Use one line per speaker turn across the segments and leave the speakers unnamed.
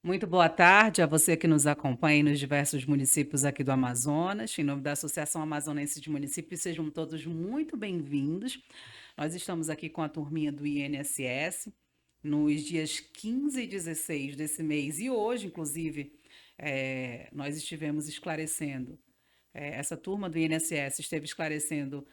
Muito boa tarde a você que nos acompanha nos diversos municípios aqui do Amazonas. Em nome da Associação Amazonense de Municípios, sejam todos muito bem-vindos. Nós estamos aqui com a turminha do INSS nos dias 15 e 16 desse mês e hoje, inclusive, nós estivemos esclarecendo essa turma do INSS esteve esclarecendo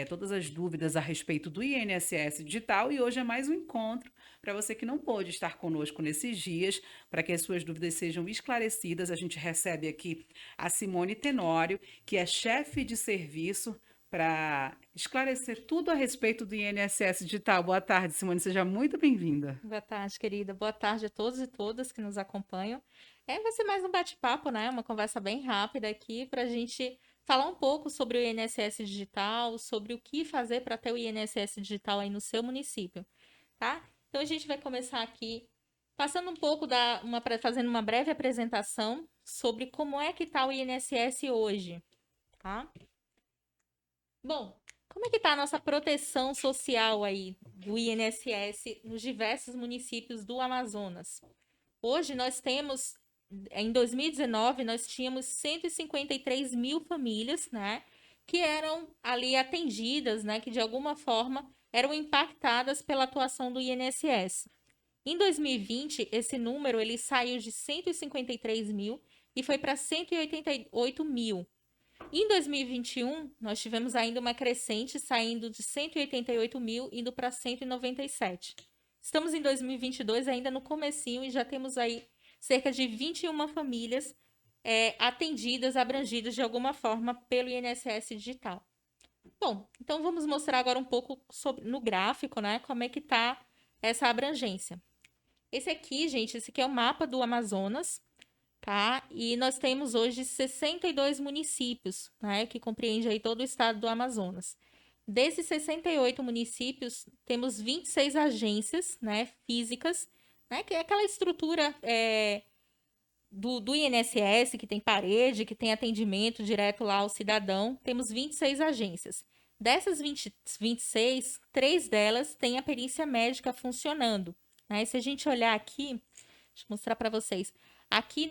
todas as dúvidas a respeito do INSS digital e hoje é mais um encontro para você que não pôde estar conosco nesses dias, para que as suas dúvidas sejam esclarecidas. A gente recebe aqui a Simone Tenório, que é chefe de serviço para esclarecer tudo a respeito do INSS digital. Boa tarde, Simone, seja muito bem-vinda.
Boa tarde, querida. Boa tarde a todos e todas que nos acompanham. Vai ser mais um bate-papo, né? Uma conversa bem rápida aqui para a gente falar um pouco sobre o INSS digital, sobre o que fazer para ter o INSS digital aí no seu município, tá? Então a gente vai começar aqui passando um pouco fazendo uma breve apresentação sobre como é que está o INSS hoje, tá? Bom, como é que está a nossa proteção social aí do INSS nos diversos municípios do Amazonas? Hoje nós temos, em 2019, nós tínhamos 153 mil famílias, né, que eram ali atendidas, né, que de alguma forma eram impactadas pela atuação do INSS. Em 2020, esse número ele saiu de 153 mil e foi para 188 mil. Em 2021, nós tivemos ainda uma crescente, saindo de 188 mil, indo para 197. Estamos em 2022, ainda no comecinho, e já temos aí cerca de 21 famílias atendidas, abrangidas de alguma forma pelo INSS digital. Bom, então vamos mostrar agora um pouco no gráfico, né, como é que está essa abrangência. Esse aqui é o mapa do Amazonas, tá? E nós temos hoje 62 municípios, né, que compreende aí todo o estado do Amazonas. Desses 68 municípios, temos 26 agências, né, físicas, né, que é aquela estrutura do INSS, que tem parede, que tem atendimento direto lá ao cidadão. Temos 26 agências. Dessas 26, 3 delas têm a perícia médica funcionando, né? E se a gente olhar aqui, deixa eu mostrar para vocês. Aqui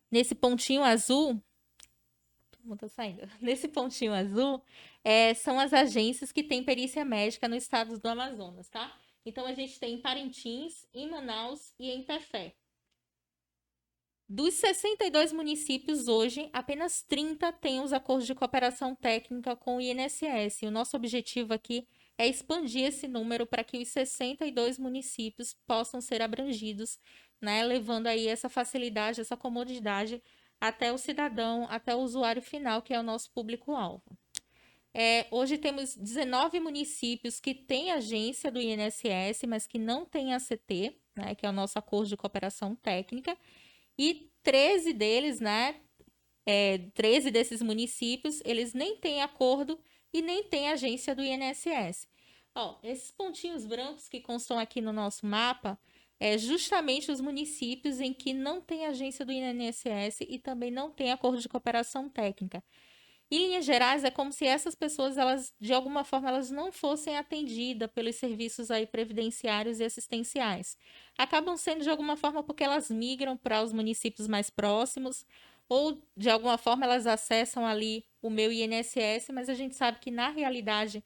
nesse pontinho azul, como tá saindo? Nesse pontinho azul, são as agências que têm perícia médica no estado do Amazonas, tá? Então a gente tem em Parintins, em Manaus e em Tefé. Dos 62 municípios hoje, apenas 30 têm os acordos de cooperação técnica com o INSS. E o nosso objetivo aqui é expandir esse número para que os 62 municípios possam ser abrangidos, né, levando aí essa facilidade, essa comodidade até o cidadão, até o usuário final, que é o nosso público-alvo. Hoje temos 19 municípios que têm agência do INSS, mas que não têm ACT, né, que é o nosso acordo de cooperação técnica, e 13 deles, né, 13 desses municípios, eles nem têm acordo e nem têm agência do INSS. Ó, esses pontinhos brancos que constam aqui no nosso mapa é justamente os municípios em que não tem agência do INSS e também não tem acordo de cooperação técnica. Em linhas gerais, é como se essas pessoas, elas, de alguma forma, elas não fossem atendidas pelos serviços aí previdenciários e assistenciais. Acabam sendo de alguma forma porque elas migram para os municípios mais próximos ou de alguma forma elas acessam ali o meu INSS, mas a gente sabe que na realidade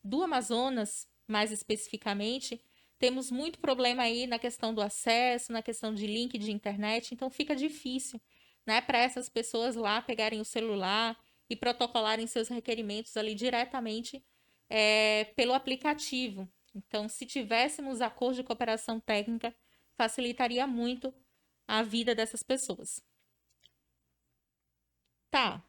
do Amazonas, mais especificamente, temos muito problema aí na questão do acesso, na questão de link de internet, então fica difícil, né, para essas pessoas lá pegarem o celular e protocolarem seus requerimentos ali diretamente pelo aplicativo. Então, se tivéssemos acordo de cooperação técnica, facilitaria muito a vida dessas pessoas. Tá,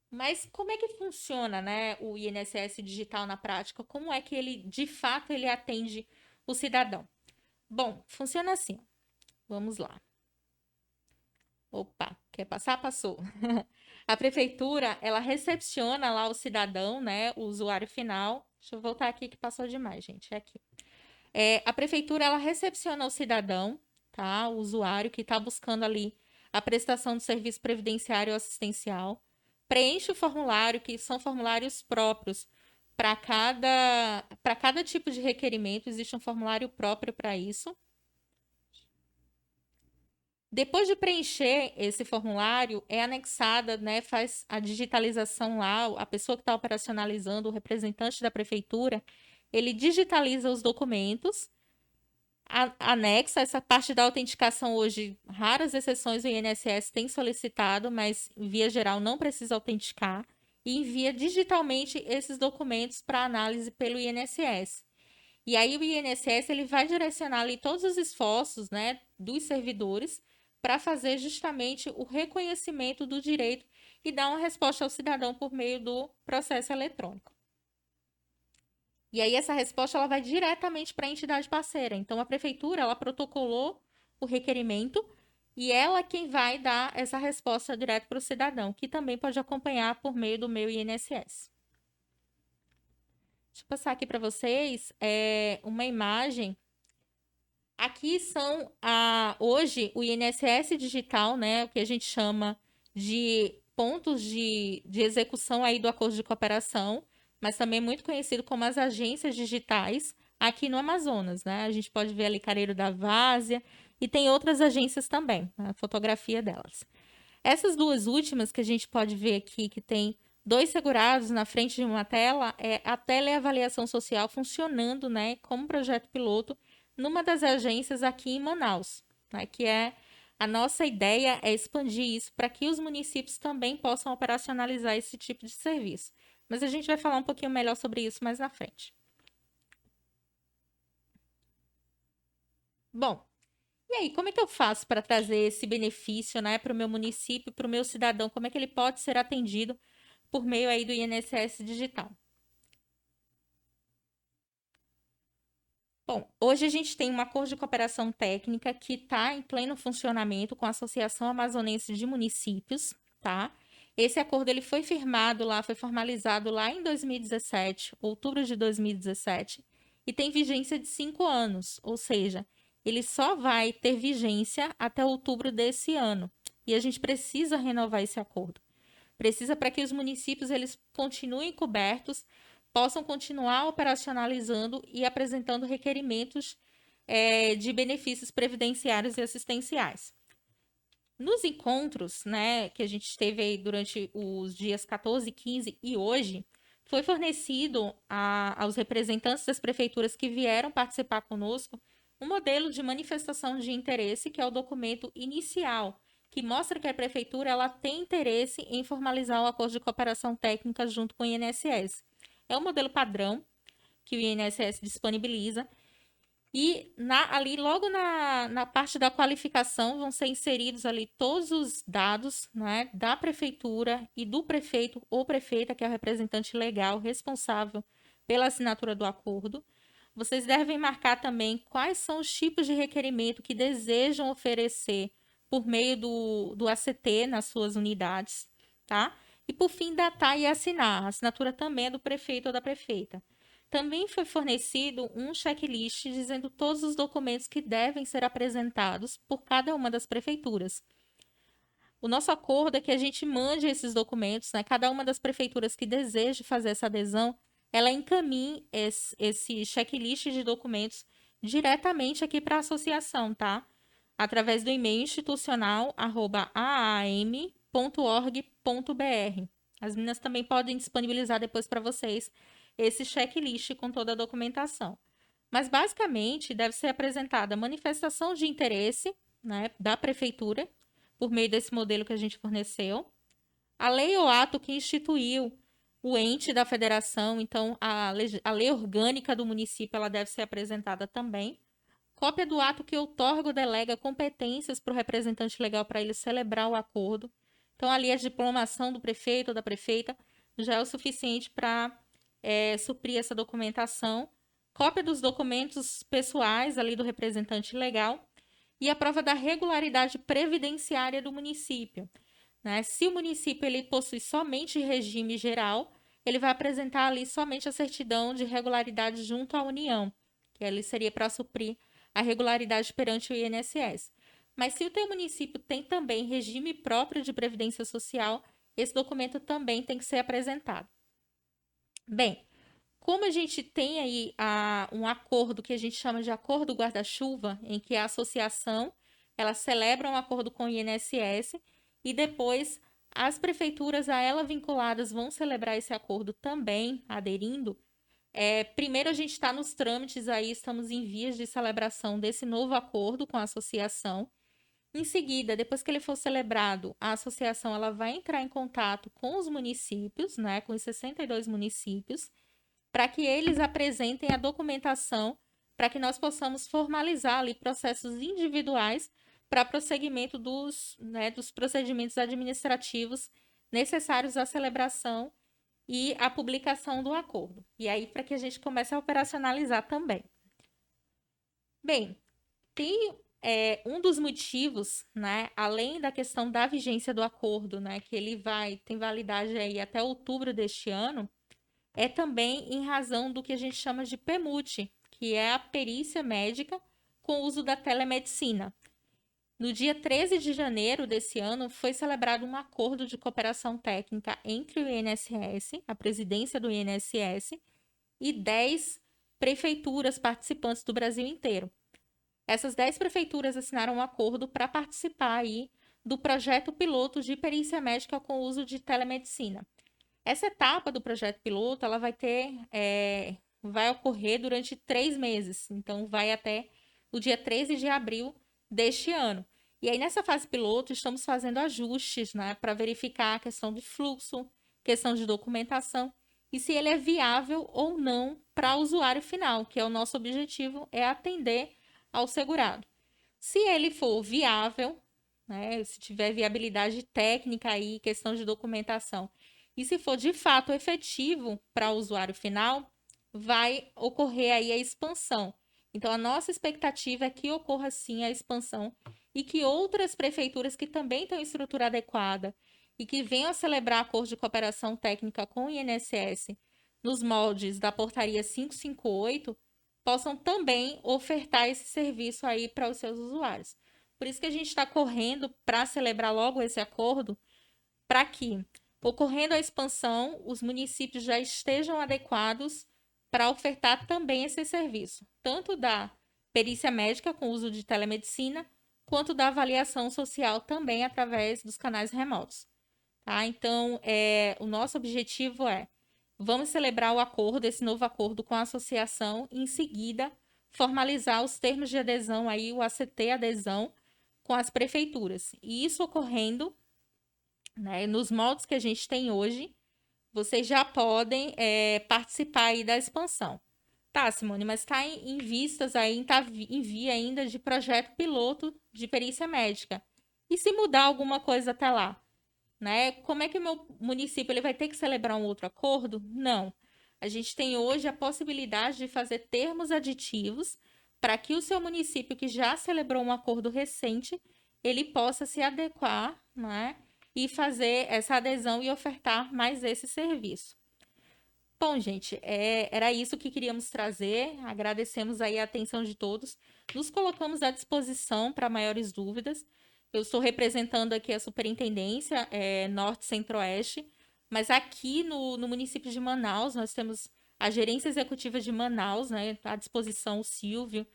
mas como é que funciona, né, o INSS digital na prática? Como é que ele, de fato, ele atende o cidadão? Bom, funciona assim. Ó. Vamos lá. Opa, quer passar? Passou. A prefeitura, ela recepciona lá o cidadão, né, o usuário final. Deixa eu voltar aqui que passou demais, gente. É aqui. A prefeitura, ela recepciona o cidadão, tá? O usuário que está buscando ali a prestação de serviço previdenciário ou assistencial. Preenche o formulário, que são formulários próprios para cada tipo de requerimento. Existe um formulário próprio para isso. Depois de preencher esse formulário, é anexada, né, faz a digitalização lá, a pessoa que está operacionalizando, o representante da prefeitura, ele digitaliza os documentos, anexa essa parte da autenticação hoje, raras exceções o INSS tem solicitado, mas via geral não precisa autenticar, e envia digitalmente esses documentos para análise pelo INSS. E aí o INSS ele vai direcionar ali todos os esforços, né, dos servidores para fazer justamente o reconhecimento do direito e dar uma resposta ao cidadão por meio do processo eletrônico. E aí essa resposta ela vai diretamente para a entidade parceira. Então a prefeitura ela protocolou o requerimento e ela quem vai dar essa resposta direto para o cidadão, que também pode acompanhar por meio do meu INSS. Deixa eu passar aqui para vocês uma imagem. Aqui são hoje o INSS digital, né, o que a gente chama de pontos de execução aí do acordo de cooperação, mas também muito conhecido como as agências digitais aqui no Amazonas, né? A gente pode ver ali Careiro da Várzea e tem outras agências também, a fotografia delas. Essas duas últimas que a gente pode ver aqui, que tem dois segurados na frente de uma tela, é a teleavaliação social funcionando, né, como projeto piloto numa das agências aqui em Manaus, né, que é a nossa ideia é expandir isso para que os municípios também possam operacionalizar esse tipo de serviço. Mas a gente vai falar um pouquinho melhor sobre isso mais na frente. Bom, e aí, como é que eu faço para trazer esse benefício, né, para o meu município, para o meu cidadão? Como é que ele pode ser atendido por meio aí do INSS digital? Bom, hoje a gente tem um acordo de cooperação técnica que está em pleno funcionamento com a Associação Amazonense de Municípios, tá? Esse acordo ele foi firmado lá, foi formalizado lá em 2017, outubro de 2017, e tem vigência de 5 anos, ou seja, ele só vai ter vigência até outubro desse ano. E a gente precisa renovar esse acordo. Precisa para que os municípios eles continuem cobertos, possam continuar operacionalizando e apresentando requerimentos de benefícios previdenciários e assistenciais. Nos encontros, né, que a gente teve aí durante os dias 14, 15 e hoje, foi fornecido aos representantes das prefeituras que vieram participar conosco um modelo de manifestação de interesse, que é o documento inicial, que mostra que a prefeitura ela tem interesse em formalizar o acordo de cooperação técnica junto com o INSS. É um modelo padrão que o INSS disponibiliza e ali, logo na parte da qualificação, vão ser inseridos ali todos os dados, né, da prefeitura e do prefeito ou prefeita, que é o representante legal responsável pela assinatura do acordo. Vocês devem marcar também quais são os tipos de requerimento que desejam oferecer por meio do ACT nas suas unidades, tá? E, por fim, datar e assinar. A assinatura também é do prefeito ou da prefeita. Também foi fornecido um checklist dizendo todos os documentos que devem ser apresentados por cada uma das prefeituras. O nosso acordo é que a gente mande esses documentos, né? Cada uma das prefeituras que deseje fazer essa adesão, ela encaminhe esse checklist de documentos diretamente aqui para a associação, tá? Através do e-mail institucional @aam.org.br. As meninas também podem disponibilizar depois para vocês esse checklist com toda a documentação. Mas, basicamente, deve ser apresentada a manifestação de interesse, né, da prefeitura, por meio desse modelo que a gente forneceu, a lei ou ato que instituiu o ente da federação, então a lei orgânica do município ela deve ser apresentada também, cópia do ato que outorga ou delega competências para o representante legal para ele celebrar o acordo. Então, ali a diplomação do prefeito ou da prefeita já é o suficiente para suprir essa documentação. Cópia dos documentos pessoais ali do representante legal e a prova da regularidade previdenciária do município. Né? Se o município ele possui somente regime geral, ele vai apresentar ali somente a certidão de regularidade junto à União, que ali seria para suprir a regularidade perante o INSS. Mas se o teu município tem também regime próprio de previdência social, esse documento também tem que ser apresentado. Bem, como a gente tem aí um acordo que a gente chama de acordo guarda-chuva, em que a associação ela celebra um acordo com o INSS e depois as prefeituras a ela vinculadas vão celebrar esse acordo também, aderindo. Primeiro a gente está nos trâmites aí, estamos em vias de celebração desse novo acordo com a associação. Em seguida, depois que ele for celebrado, a associação ela vai entrar em contato com os municípios, né, com os 62 municípios, para que eles apresentem a documentação para que nós possamos formalizar ali processos individuais para prosseguimento dos procedimentos administrativos necessários à celebração e à publicação do acordo. E aí, para que a gente comece a operacionalizar também. Bem, tem um dos motivos, né, além da questão da vigência do acordo, né, que ele tem validade aí até outubro deste ano, é também em razão do que a gente chama de PEMUT, que é a perícia médica com uso da telemedicina. No dia 13 de janeiro desse ano, foi celebrado um acordo de cooperação técnica entre o INSS, a presidência do INSS, e 10 prefeituras participantes do Brasil inteiro. Essas 10 prefeituras assinaram um acordo para participar aí do projeto piloto de perícia médica com uso de telemedicina. Essa etapa do projeto piloto, ela vai ocorrer durante 3 meses. Então, vai até o dia 13 de abril deste ano. E aí, nessa fase piloto, estamos fazendo ajustes, né, para verificar a questão de fluxo, questão de documentação, e se ele é viável ou não para o usuário final, que é o nosso objetivo, é atender ao segurado. Se ele for viável, né, se tiver viabilidade técnica aí, questão de documentação, e se for de fato efetivo para o usuário final, vai ocorrer aí a expansão. Então, a nossa expectativa é que ocorra sim a expansão e que outras prefeituras que também têm estrutura adequada e que venham a celebrar acordo de cooperação técnica com o INSS nos moldes da portaria 558 possam também ofertar esse serviço aí para os seus usuários. Por isso que a gente está correndo para celebrar logo esse acordo, para que, ocorrendo a expansão, os municípios já estejam adequados para ofertar também esse serviço, tanto da perícia médica com uso de telemedicina, quanto da avaliação social também através dos canais remotos. Tá? Então, o nosso objetivo vamos celebrar o acordo, esse novo acordo com a associação, e em seguida formalizar os termos de adesão, aí, o ACT adesão, com as prefeituras. E isso ocorrendo, né, nos moldes que a gente tem hoje, vocês já podem participar aí da expansão. Tá, Simone, mas está em vistas aí, está em via ainda de projeto piloto de perícia médica. E se mudar alguma coisa até lá? Né? Como é que o meu município ele vai ter que celebrar um outro acordo? Não. A gente tem hoje a possibilidade de fazer termos aditivos para que o seu município que já celebrou um acordo recente, ele possa se adequar, né? E fazer essa adesão e ofertar mais esse serviço. Bom, gente, era isso que queríamos trazer. Agradecemos aí a atenção de todos. Nos colocamos à disposição para maiores dúvidas. Eu estou representando aqui a Superintendência Norte Centro-Oeste, mas aqui no município de Manaus, nós temos a Gerência Executiva de Manaus, né, à disposição o Silvio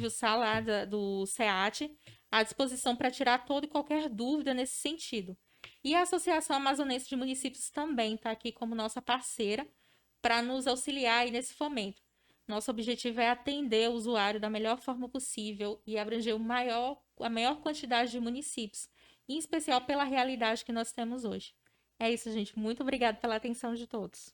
Sala, do SEAT, à disposição para tirar toda e qualquer dúvida nesse sentido. E a Associação Amazonense de Municípios também está aqui como nossa parceira, para nos auxiliar aí nesse fomento. Nosso objetivo é atender o usuário da melhor forma possível e abranger a maior quantidade de municípios, em especial pela realidade que nós temos hoje. É isso, gente. Muito obrigada pela atenção de todos.